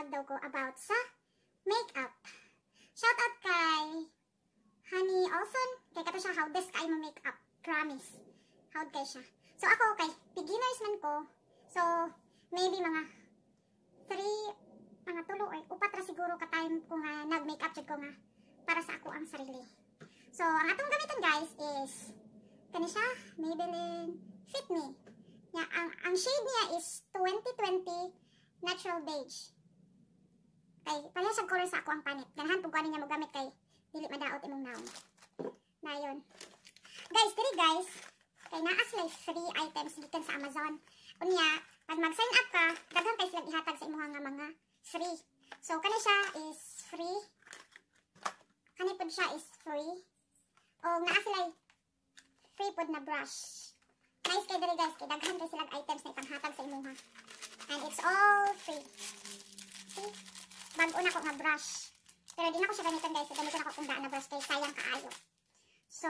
mag-vlog daw ko about sa makeup. Shout out kay Honey Olson. Kay kato siya, how des kay mo makeup. Promise. How kay siya. So ako, kay beginners man ko. So, maybe mga 3, mga 3 or 4 ra siguro ka-time ko nga nag-makeup jud ko nga para sa ako ang sarili. So, ang atong gamiton guys is kani siya, Maybelline Fit Me. Ya, ang shade niya is 2020 Natural Beige. Kay pareha siyang color sa ako ang panit. Ganahan pug kuno niya mo gamit kay dili madaot imong naon. Dayon. Guys, diri guys, kay naa sila free items gikan sa Amazon. Unya, pag mag-sign up ka, daghan kay sila ihatag sa imong nga mga free. So kani siya is free. Kani pud siya is free. O naa sila free pud na brush. Nice kay diri guys, kay daghan kay sila items na ipanghatag sa imong ha. And it's all free. See? Bago na ko nga brush. Pero di na ko siya gamitan guys. Gamitan ako kung daan na brush kay sayang kaayo. So,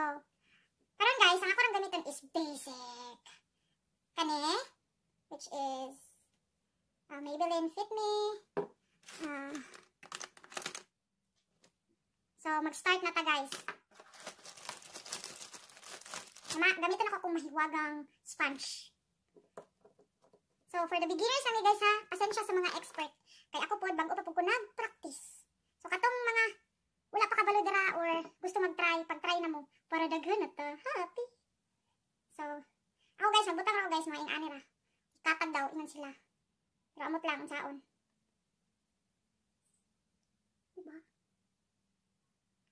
karon guys, ang ako nang gamitan is basic. Kani, which is Maybelline Fit Me. So, mag-start na ta guys. Gamitan ako kung mahiwagang sponge. So, for the beginners kami guys ha, pasensya sa mga expert. Kaya ako po, bago pa po ko nag-practice. So, katong mga wala pa kabalo dira or gusto mag-try, pag-try na mo, para daghan na ta, happy. So, ako guys, nagbutang ako guys, mga ingani ra. Ikatag daw, inan sila. Pero amot lang, ang saon. Diba?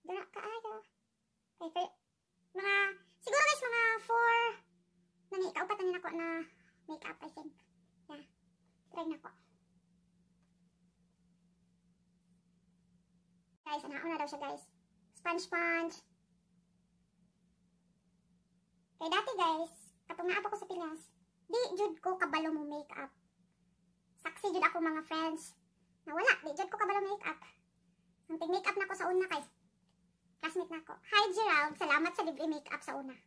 Dara, kaayo. Okay, mga, siguro guys, mga 4, nani, kaupat na ako na makeup, I think. Yeah, try na ko. Guys, anaon na daw siya guys. Sponge. Kaya dati guys, kapag naapa ko sa Pinas, di jud ko kabalo mo makeup. Saksi jud ako mga friends. Na wala, di jud ko kabalo makeup. Ang tig-makeup na ko sa una kay classmate na ko. Hi Gerald, salamat sa libre makeup sa una.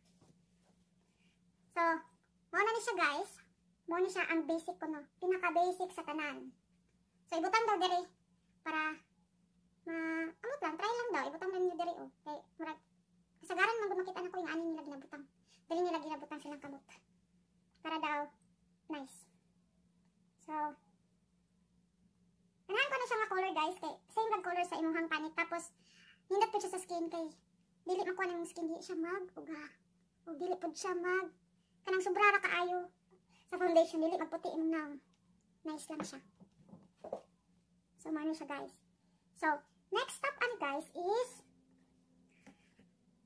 So, mauna ni siya guys. Mauna siya ang basic ko no. Pinaka-basic sa tanan. So, ibutan daw diri para amot lang, try lang daw. Ibutang lang niyo diri oh. Kay murag kasagaran man gumakita na ko yung ani nila ginabutang. Dili nila ginabutang silang kamot. Para daw nice. So, ganahan ko na siya nga color guys. Kay same lang color sa imong panit. Tapos, nindot po siya sa skin kay dili makuha ng skin. Dili siya mag-uga. O dili po siya kanang sobra ra kaayo sa foundation. Dili magputi imong naong. Nice lang siya. So, mano siya guys. So, next step ani guys is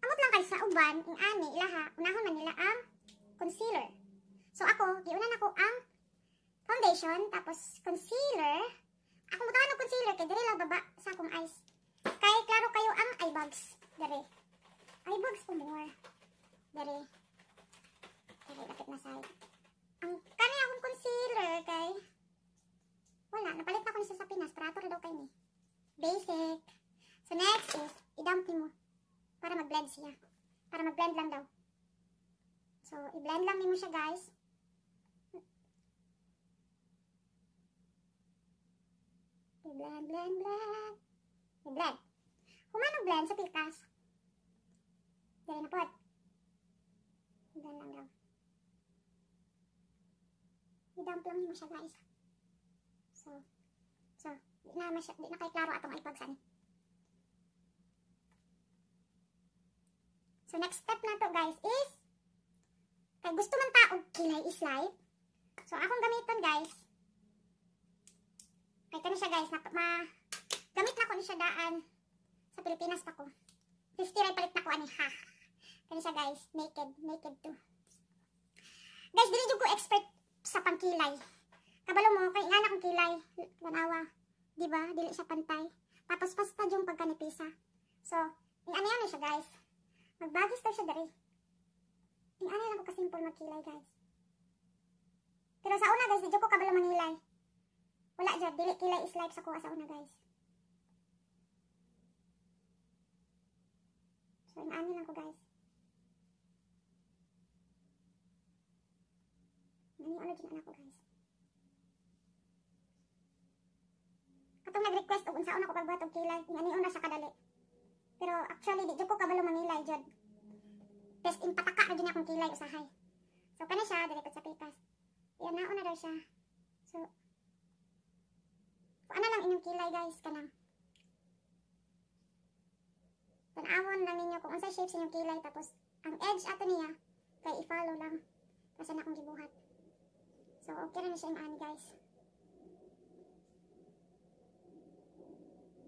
amot lang kayo sa uban ing ani ilaha unahon man nila ang concealer. So ako giunan ako ang foundation tapos concealer. Ako mutawan og concealer kay diri lang baba sa akong eyes. Kay klaro kayo ang eye bags diri. Eye bags po more. Diri. Diri lapit na side. Ang kani akong concealer kay wala napalit na ko ni sa Pinas para daw kay ni. Basic. So next is, i-dump mo. Para mag-blend siya. Para mag-blend lang daw. So, i-blend lang mo siya guys. I-blend. I-blend. Humano blend sa pikas. Dali na po. I-blend lang daw. I-dump lang mo siya guys. So, di na kay klaro atong ipagsan. So next step na to guys is kay gusto man ta og kilay slide. So akong gamiton guys. Kay kani siya guys gamit na ko ni siya daan sa Pilipinas pa ko. 50 ray palit na ko ani ha. Kani siya guys, naked to. Guys, dili jud ko expert sa pangkilay. Kabalo mo kay ingana kong kilay, tanawa. Diba? Dili siya pantay. Tapos pasta yung pagkanipisa. So, ano siya guys. Magbagis daw siya dari. Ano lang ko kasimple magkilay guys. Pero sa una guys, di ko kabalo manilay. Wala dyan. Dili kilay is life sa kuha sa una guys. So, ano lang ko guys. Ano dyan anak ko guys. request og unsaon ako pagbuhat og kilay, ngani una sa kadali. Pero actually di jud ko kabalo mamilay jud. Best in pataka ra gyud akong kilay usahay. So kani siya dili ko sa pikas. Yan na daw siya. So ano lang inyong kilay guys kanang. Tan-awon lang ninyo kung unsa shape sa inyong kilay tapos ang edge ato niya kay i-follow lang kasi na akong gibuhat. So okay na siya ani guys.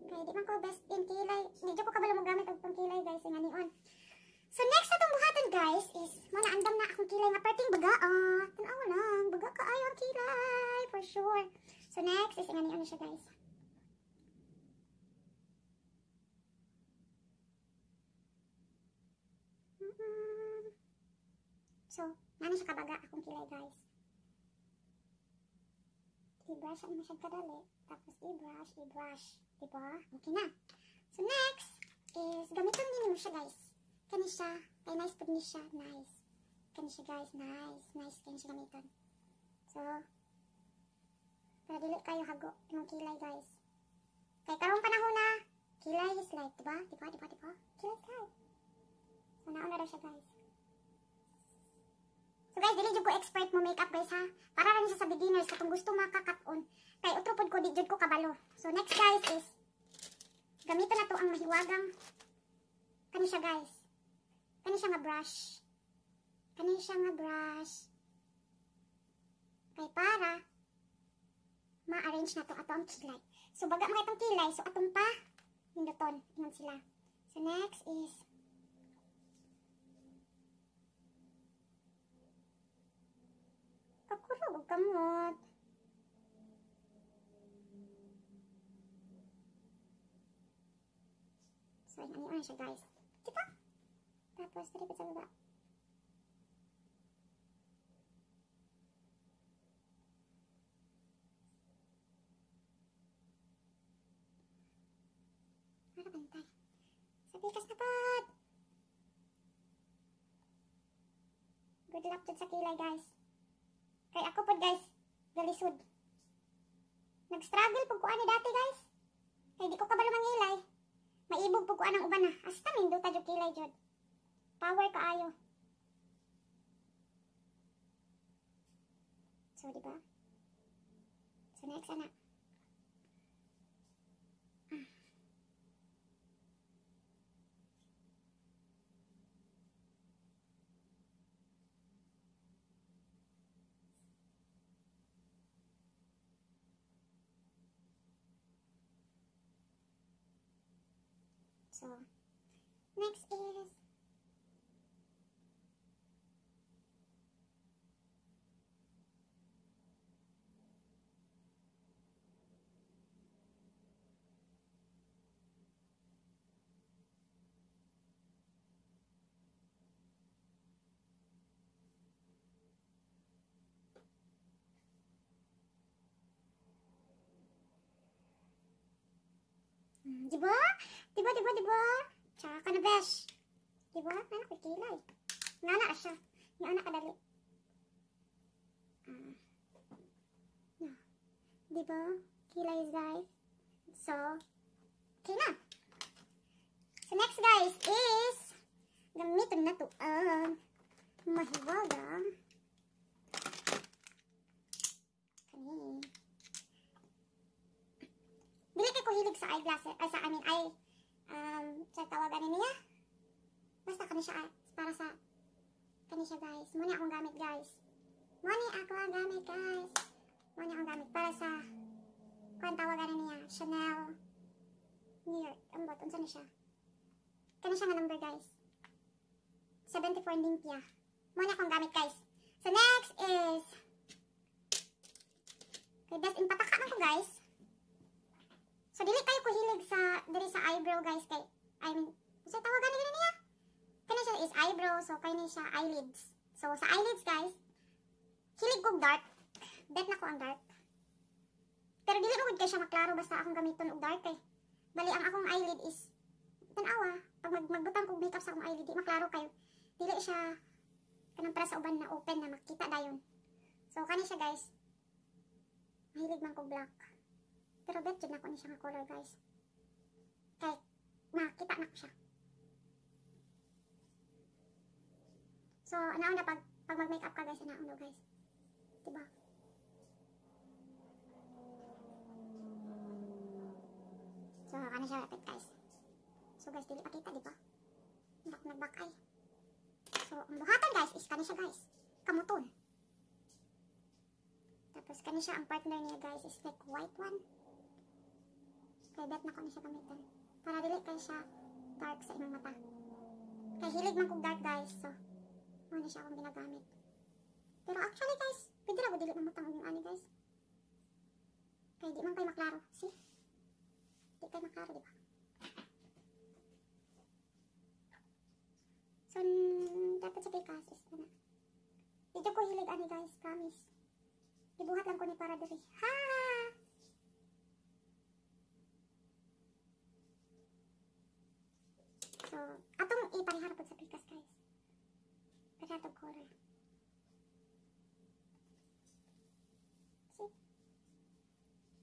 Kaya di man ko best in kilay. Hindi ko kabalo mo gamit og kilay guys ngani-on. So next atong buhaton guys is muna andam na akong kilay nga perting baga. Tan-aw lang baga kaayo ang kilay for sure. So next is ngani-on na siya guys. So, nani siya kabaga akong kilay guys. I-brush ang masyad kadali. Tapos i-brush. Diba? Okay na. So next is gamiton din mo siya guys. Kani siya. Kay nice po niya siya. Nice. Kani siya guys. Nice. Nice kani siya gamiton. So, para dili kayo hago ng kilay guys. Kay karong panahon na kilay is like, diba? Kilay is like. So, nauna daw siya guys. So guys, dili jud ko expert mo makeup guys ha. Para lang siya sa beginners katong gusto makakat-on. Kay utro pod ko di jud ko kabalo. So next guys is gamiton na to ang mahiwagang kani siya guys. Kani siya nga brush. Kay para ma-arrange na to ato ang kilay. So baga mga itong kilay, so atong pa hinduton ingon sila. So next is pakurog og kamot. So, ano siya guys. Kita? Tapos, tari sa baba. Para bantay. Sa pikas na pod. Good luck dyan sa kilay guys. Kay ako pod guys, galisod. Nag-struggle pag kuan ni dati guys. Kay di ko kabalo mangilay. Maibog pag kuan ang uban na. Hasta minduta jud kilay jud. Power kaayo. So di ba? So next ana. So, next is diba? Diba? Tsaka na besh. Diba? Nana ko kilay. Nana siya. Yung anak kadali. Diba? Kilay guys. So, okay na. So next guys is gamitin na to ang mahiwagang kanin. Dili kay ko hilig sa eyeglasses, ay sa amin ay sa tawagan niya. Basta kani siya para sa kani siya guys. Muna akong gamit guys. Muna akong gamit para sa kung tawagan niya. Chanel New York. Ang bot, unsa na siya? Kani siya nga number guys. 74 Olympia. Muna akong gamit guys. So next is okay, best in pataka ko guys. So, dili kayo ko hilig sa, dili sa eyebrow, guys, kay, I mean, so, tawagan na niya. Kaya siya is eyebrow, so, kaya siya eyelids. So, sa eyelids, guys, hilig ko dark. Bet na ko ang dark. Pero, dili mo kaya siya maklaro, basta akong gamiton og dark, eh. Bali, ang akong eyelid is, tanawa, pag magbutang kong makeup sa akong eyelid, di maklaro kayo. Dili siya, kanang para sa uban na open na makita dayon. So, kani siya, guys, mahilig man ko black. Pero bet jud na ko ni siya nga color guys. Kay makita na ko siya. So, nauna pag mag-makeup ka guys, nauna guys. Diba? So, ano siya rapid guys. So guys, dili pa kita, diba? Hindi ako nag-back eye. So, ang buhatan guys is kani siya guys. Kamuton. Tapos kani siya, ang partner niya guys is like white one. Kaya bet na ko ni siya gamitin. Para dili kay siya dark sa imong mata. Kaya hilig man kong dark guys. So, ano siya akong ginagamit. Pero actually guys, pwede na ko dili mamutang yung ani guys. Kaya di man kayo maklaro. See? Di kayo maklaro, diba? So, dapat sa pikas is ano. Dito ko hilig ani guys, promise. Ibuhat lang ko ni para diri. Ha! So, atong iparihara po sa pikas guys. Para itong color. See?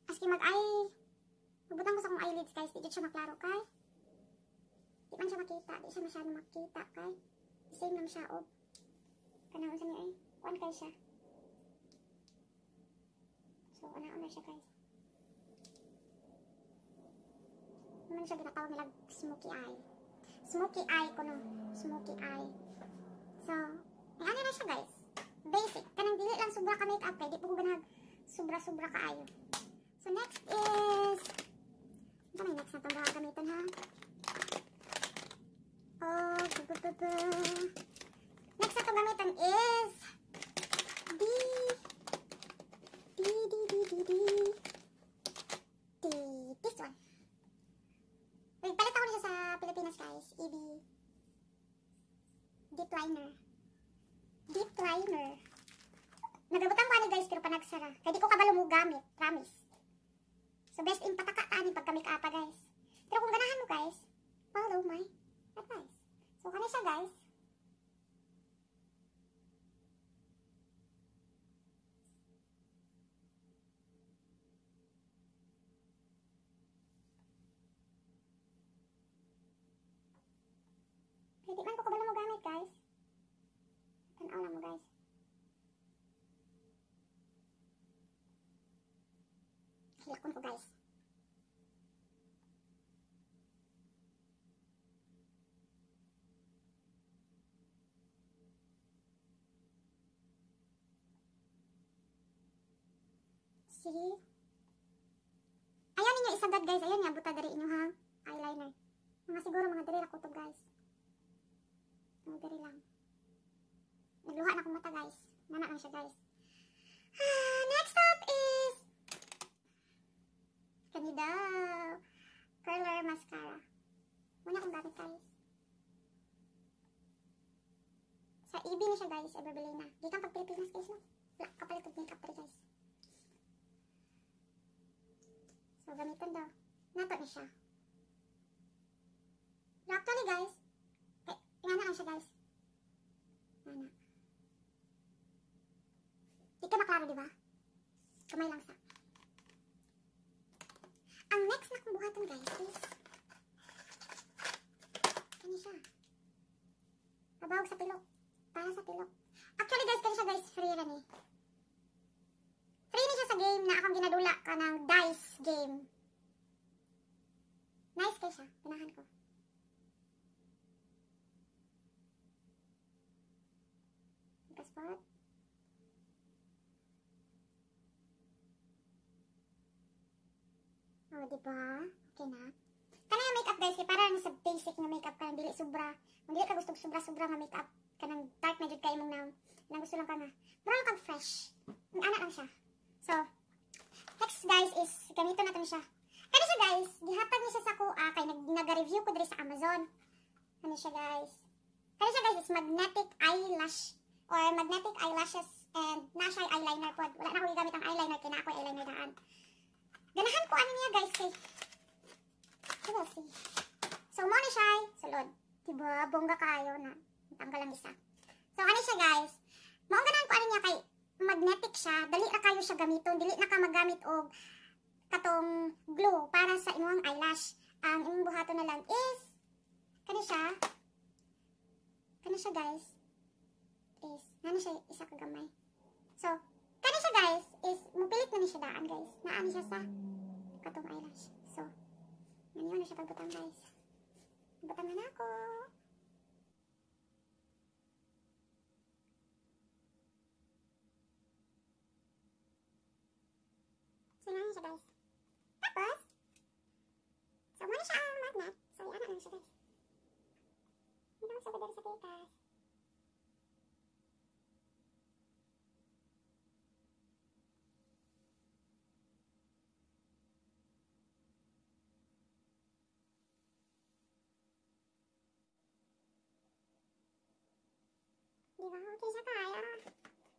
Aski mag-eye. Magbutang ko sa akong eyelids guys. Di dito siya maklaro kay. Di man siya makita. Di siya masyado makita kay. Same lang siya. O. Kanang sa niya eh. Kuan kay siya. So, una-una siya guys. Naman siya ginatawag nilang smoky eye. Smoky eye ko no. Smoky eye. So, may ano na siya guys. Basic. Kanang dili lang sobra ka makeup kay. Di po ko ganag sobra-sobra ka ayo. So, next is... Ito may next na itong baka gamitin ha. Oh, next na itong gamitin is... This one. Palit ako na siya sa Pilipinas guys. EB Deep Liner. Deep Liner. Nagabutang ko ani guys pero panagsara. Kaya di ko kabalo mo gamit. Promise. So best in pataka ka ni pagka-make-up guys. Pero kung ganahan mo guys, follow my advice. So kani siya guys. Di man ko kabalo mo gamit guys. Tanaw lang mo guys. Hilakon ko guys. See? Ayan ninyo isagad guys. Ayan nga buta dari inyo ha. Eyeliner. Mga siguro mga dari ako to guys. Mga dari lang. Nagluha na akong mata guys. Nana lang siya guys. Next up is kani daw. Curler mascara. Muna akong gamit guys. Sa EB na siya guys. Everbili na. Di kang pag Pilipinas guys no. Wala kapalit of makeup rin guys. So gamitin daw. Nato na siya. Actually guys. Nga na lang siya guys. Nga na. Di ka maklaro diba? Kamay lang sa. Ang next na kong buhatan guys is kani siya. Pabawag sa pilok. Para sa pilok. Actually guys, kani siya guys, free rin eh. Free ni siya sa game na akong ginadula ka ng dice game. Nice kayo siya. Pinahan ko. Spot. Oh, diba? Okay na. Kana yung makeup guys, kaya parang sa basic na makeup ka, dili sobra. Kung dili ka gusto sobra-sobra nga makeup, kanang dark na jud kay mong now. Nang gusto lang ka nga. Pero lang kang fresh. Ang anak lang siya. So, next guys is, gamitin natin siya. Kaya siya guys, gihatag niya siya sa kuha, kay nag-review ko diri sa Amazon. Ano siya guys? Kaya siya guys is magnetic eyelash or magnetic eyelashes and na siya eyeliner po. Wala na ako gigamit ang eyeliner kaya na ako eyeliner daan. Ganahan ko ano niya guys kay. You will see. So mo ni siya sulod. Diba bongga kayo na tanggal ang isa. So ano siya guys? Mo ganahan ko ano niya kay magnetic siya. Dali ra kayo siya gamiton. Dili na ka magamit og katong glue para sa inyong eyelash. Ang imong buhaton na lang is kani siya guys is nana siya isa ka gamay. So kani siya guys is mupilit na ni siya daan guys. Naani siya sa katong eyelash. So ngayon na siya pagbutang guys. Butangan ako. So ngayon siya guys. Tapos so muna siya ang magnet. So yan na siya guys. Hindi ko sa sa pitas. Diba? Okay siya kaya.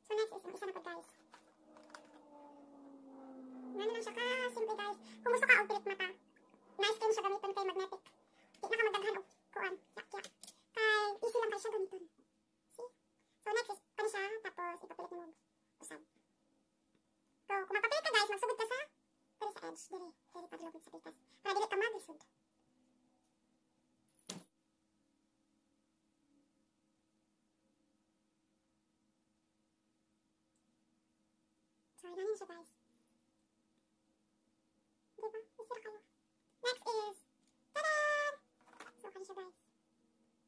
So next is ang isa na po guys. Ngayon lang siya ka simple guys. Kung gusto ka og pilit mata, nice kayo siya gamiton kay magnetic. Di na ka magdaghan og kuan. Yak. Kay easy lang kayo siya gamiton. See? So next is kani siya tapos ipapilit mo usab. So kung magpapilit ka guys, magsugod ka sa pero sa edge dire paglugod sa pitas. Para dili ka maglisod. So yan siya guys. Diba? Isira kayo. Next is tada! So kani siya guys.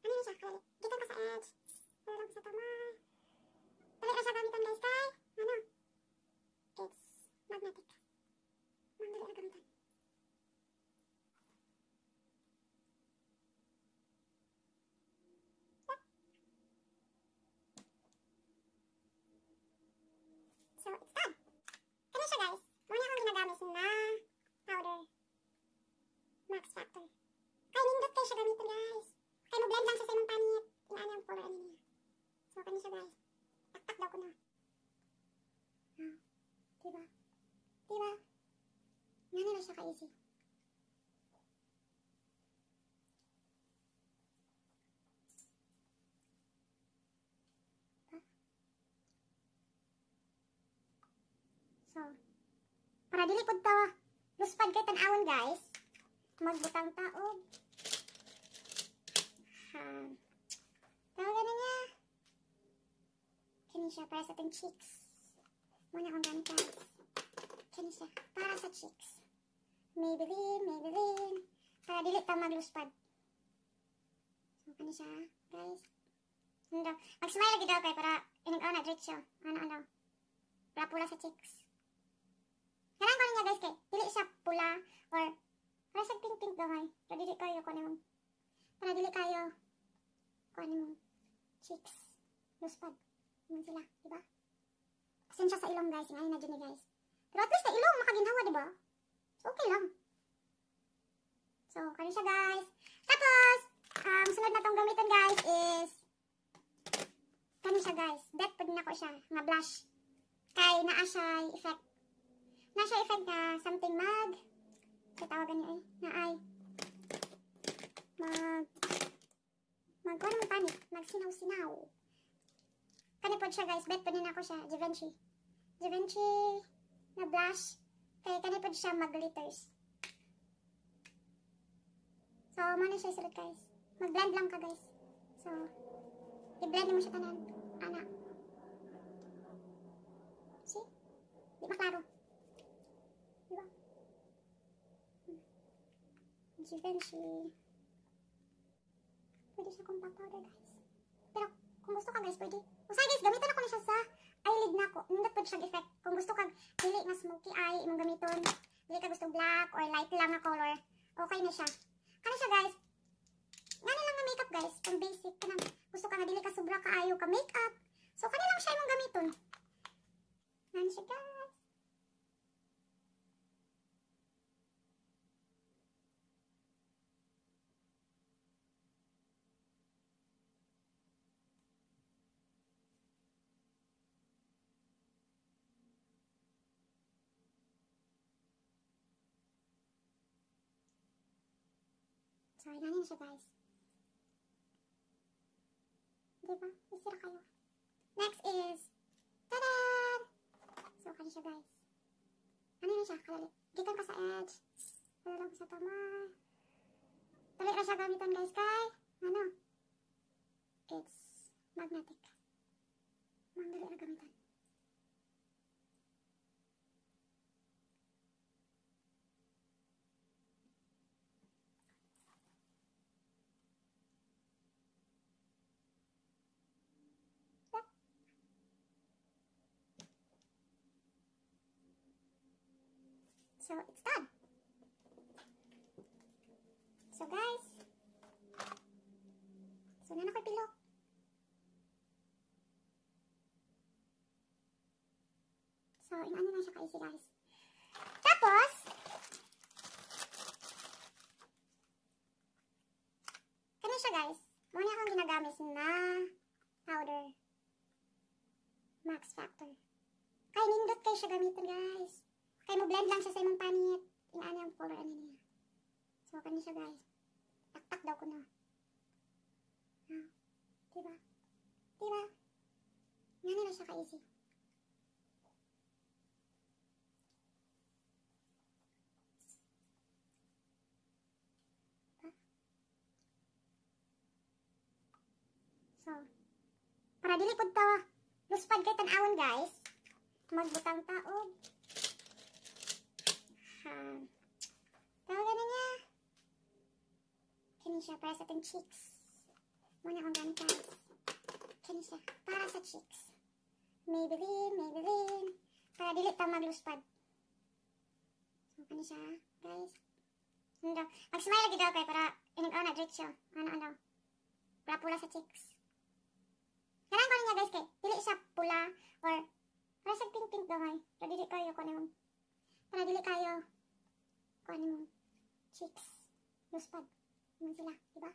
Ano yun siya? Kali. Gitan ka sa edge. Pero lang sa tama. Palit na siya gamitan guys kay ano? It's magnetic. Mandali na gamitan. Yep. So it's done. Kani siya guys. Muna akong ginagamit na powder. Max Factor. Kay nindot kayo siya gamitin guys. Kay mo blend lang siya sa imong panit. Inaano ang color ano niya. So kani siya guys. Taktak daw ko na. Diba? Diba? Nga na siya ka-easy. So, para dili pud ta luspad kay tan-awon guys, magbutang ta og tawag na niya. Kani siya para sa ating cheeks. Muna akong gamit guys. Kani siya para sa cheeks. Maybelline. Para dili ta magluspad. So kani siya guys. Ano, mag-smile lagi daw kay para inig-aw na diretso. Ano. Para pula sa cheeks. Kailangan ko niya guys kay dili siya pula or para sa pink gamay. Pero dili kayo ko nimong. Para dili kayo ko nimong cheeks. Luspad. Yun sila, diba? Pasensya sa ilong guys. Ngayon na dyan guys. Pero at least sa ilong makaginhawa, diba? So okay lang. So kani siya guys. Tapos sunod na tong gamitin guys is kani siya guys. Bet pud na ko siya nga blush. Kay naa siya effect. Na siya effect na something tawagan niyo na ay ano mo panit, magsinaw-sinaw. Kani po siya guys, bet po din ako siya, Givenchy na blush, kaya kani po siya mag-glitters. So, muna siya isulat guys. Mag-blend lang ka guys. So, i-blend mo siya tanan. Ana. See? Di ba klaro? Diba? Givenchy. Pwede siya compact powder guys. Pero kung gusto ka guys, pwede. Usay guys, gamitan ako na siya sa eyelid na ko. Nindot pwede siyang effect. Kung gusto ka dili na smoky eye, imong gamiton. Dili ka gusto black or light lang na color. Okay na siya. Kano siya guys? Ngani lang na makeup guys. Pang basic ka na. Gusto ka na dili ka sobra kaayo ka makeup. So kani lang siya imong gamiton. Ngani siya guys. So, ilanin siya guys. Diba? Isira kayo. Next is, tada! So, kani siya guys. Ano yun siya? Gikan ka sa edge. Wala lang sa tama. Dali ra siya gamitan guys kay ano? It's magnetic. Dali ra gamitan. So, it's done. So, guys. So, na ko'y pilok. So, ano na siya ka-easy, guys. Tapos, kani siya, guys. Muna akong ginagamit na powder. Max Factor. Kaya nindot kayo siya gamitin, guys. Kaya mo blend lang siya sa imong panit. Inaano yung color ano niya. So, kani siya guys. Taktak daw ko na. Diba? Diba? Nga na siya ka-easy. So, para dili pud ta luspad kay tan-awon guys. Magbutang taog. Tawagan na niya. Kani siya para sa ating cheeks. Muna akong gamit guys. Kani siya para sa cheeks. Maybelline. Para dili ta magluspad. So, kani siya guys. Ano daw? Mag-smile lagi daw kay para inig-aw na diretso. Ano. Pula-pula sa cheeks. Kailangan ko niya guys kay dili siya pula or para sa pink-pink daw ay. Para dili kayo kung ano. Para dili kayo kung ano cheeks. Luspad. Naman sila, diba?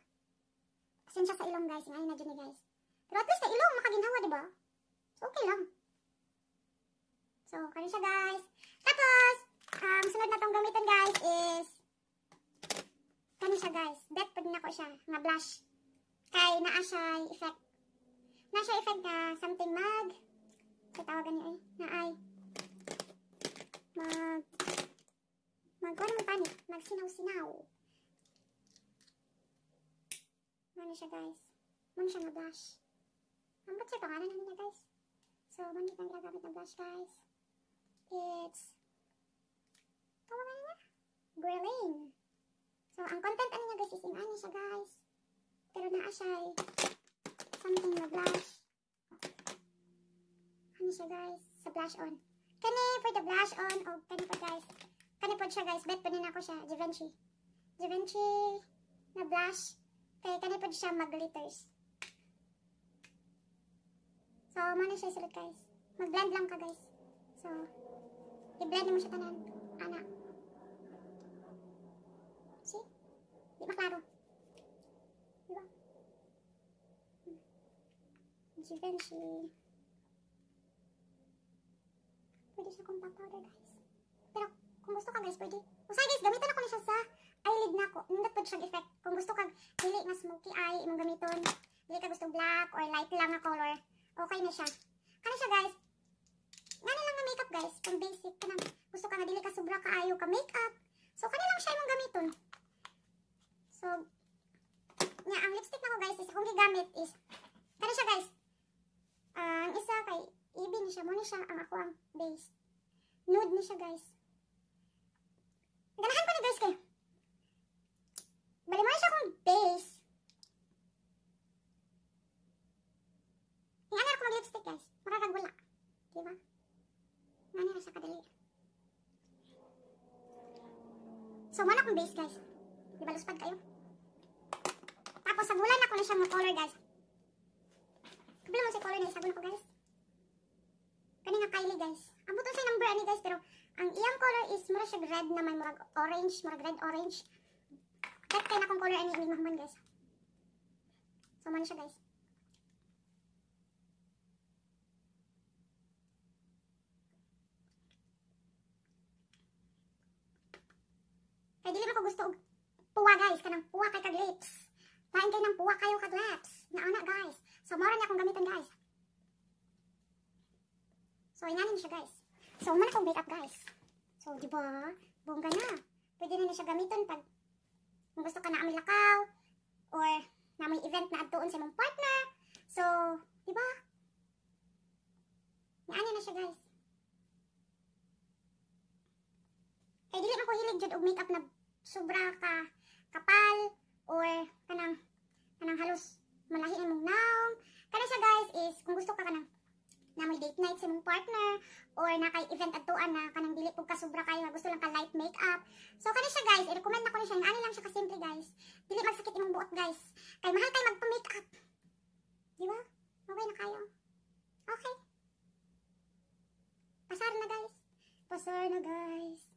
Pasensya sa ilong guys. Ngayon na dyan guys. Pero at least sa ilong makaginhawa, diba? So, okay lang. So, kano siya guys. Tapos, sunod na tong gamitin guys is kano siya guys. Bet pa din ako siya. Nga blush. Kay naa siya effect. Naa siya effect na something katawagan niyo na ay ano mo panit? Magsinaw-sinaw. Ano siya guys? Ano siya nga blush? Ang ba't siya pangalan namin niya guys? So, manit ang ginagamit na blush guys. It's tawagan niya? Grilling. So, ang content ano niya guys is ano siya guys. Pero naa siya something na blush. Ano siya guys? Sa blush on. Kani for the blush on o kani po guys. Kani po siya guys. Bet pa din ako siya. Givenchy. Givenchy na blush. Kaya kani po siya mag-glitters. So, muna siya sulit guys. Mag-blend lang ka guys. So, i-blend mo siya tanan. Ana. See? Di ba klaro? Diba? Givenchy. Pwede siya compact powder guys. Pero kung gusto ka guys, pwede. Usay guys, gamitan ako na siya sa eyelid na ko. Nindot po siyang effect. Kung gusto ka dili nga smoky eye, imong gamiton. Dili ka gusto black or light lang na color. Okay na siya. Kano siya guys? Ngani lang na makeup guys. Pang basic. Kanang gusto ka nga dili ka sobra kaayo ka makeup. So kani lang siya imong gamiton. So, nga ang lipstick na ko guys is akong gigamit is kano siya guys? Ang isa kay Ibi ni siya. Muna siya ang ako ang base. Nude ni siya guys. Ganahan ko na guys kayo. Bali mo siya akong base. Ngani ako mag-lipstick guys. Maragag wala. Diba? Ngani na siya kadali. So, muna akong base guys. Diba luspad kayo? Tapos, sagulan ako na siya mga color guys. Kabila mo sa color na isagun ako guys. Kani nga Kylie guys. Ang buto siya number ani guys. Pero, ang iyang color is mura siya red na may murag orange. Murag red orange. Kahit kayo na kong color ani mahuman guys. So, muna siya guys. Kaya dili mo ko gusto og puwa guys. Kanang puwa kay kag lips. Lain kayo ng puwa kayo kag lips. Nauna guys. So, mura niya akong gamitan guys. So, inanin siya guys. So, muna akong makeup guys. So, di ba? Bongga na. Pwede na siya gamiton pag kung gusto ka na amoy lakaw or na may event na adtuon sa imong partner. So, di ba? Naano na siya, guys. Kaya dili man ko hilig jud og makeup na sobra ka kapal or kanang halos malahi imong naong. Kana siya, guys, is kung gusto ka kanang na may date night sa imong partner or na kay event adtuan na kanang dili pug ka sobra kayo nga gusto lang ka light makeup. So kani siya, guys, i-recommend nako ni siya. Ani lang siya ka simple, guys. Dili magsakit imong buot, guys. Kay mahal kay magpa-makeup. Di ba? Okay na kayo. Okay. Pasar na, guys. Pasar na, guys.